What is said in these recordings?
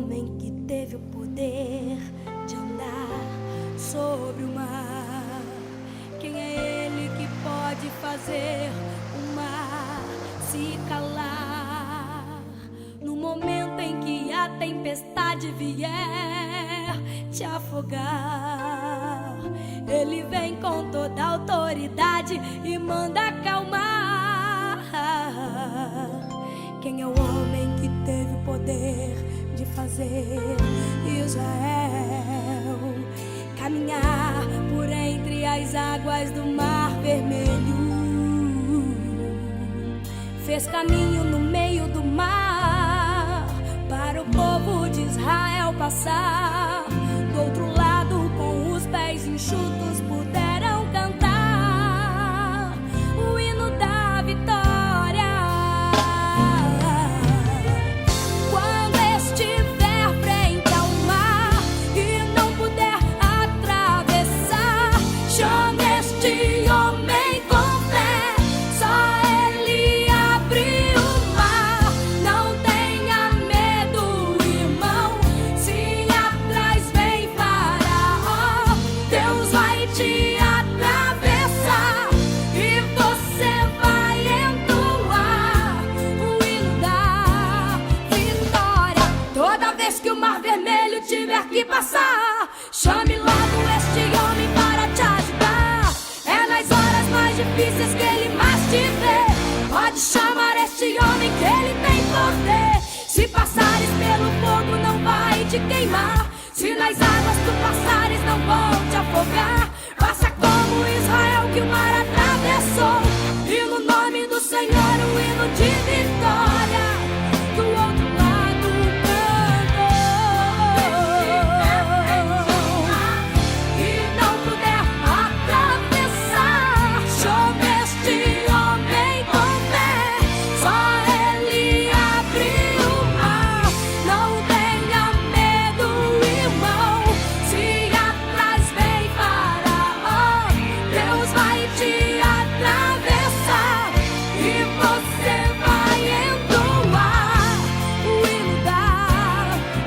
homem que teve o poder de andar sobre o mar? Quem é ele que pode fazer o mar se calar? No momento em que a tempestade vier te afogar, ele vem com toda a autoridade e manda acalmar. Quem é o homem que teve o poder de fazer Israel caminhar por entre as águas do Mar Vermelho? Fez caminho no meio do mar para o povo de Israel passar. Do outro lado, com os pés enxutos, puderam cantar o hino da vitória. Quando estiver frente ao mar e não puder atravessar, chame este homem com fé, só ele abre o mar. Não tenha medo, irmão, se atrás vem Faraó, Deus vai te atravessar e você vai entoar o hino da vitória. Toda vez que o Mar Vermelho tiver que passar, chame logo este homem para te ajudar. É nas horas mais difíceis que ele mais te vê. Pode chamar este homem que ele tem poder. Se passares pelo fogo não vai te queimar, se nas águas tu passares não vão te afogar. Faça como Israel que o mar atravessou, e no nome do Senhor o hino de vitória. Do outro lado e não puder atravessar, chame este homem com fé, só ele abre o mar. Não tenha medo, irmão, se atrás vem Faraó, Deus vai te atravessar e você vai entoar o hino da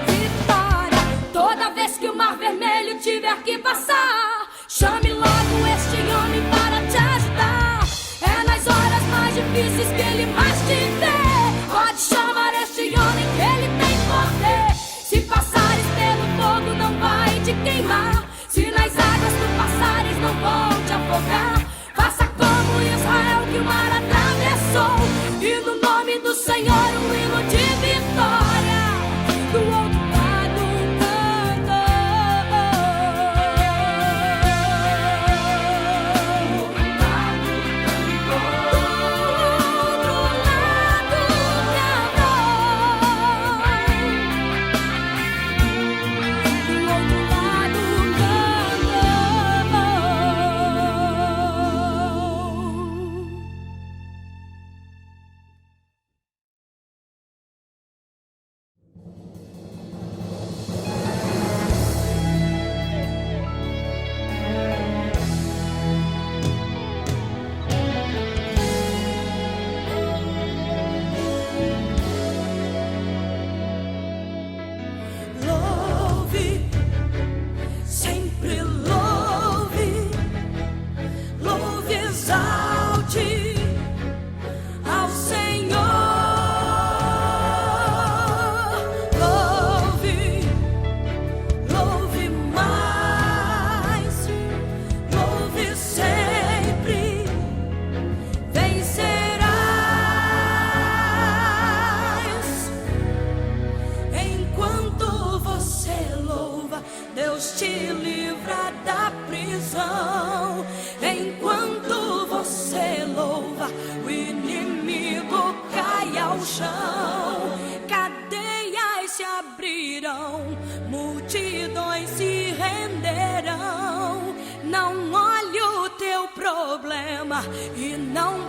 vitória. Toda vez que o Mar Vermelho tiver que passar, chame logo este homem para te ajudar. É nas horas mais difíceis que ele mais te vê. Pode chamar este homem que ele tem poder. Se passares pelo fogo não vai te queimar, se nas águas tu passares não vão te afogar. Faça como Israel que o mar atravessou, e no nome do Senhor o hino de vitória. Do outro lado canta. Do outro lado louve, sempre louve, louve, exalte ao Senhor. Louve, louve mais, louve sempre, vencerás. Enquanto você louva, Deus te livra da prisão. Enquanto você louva, o inimigo cai ao chão. Cadeias se abrirão, multidões se renderão. Não olhe o teu problema e não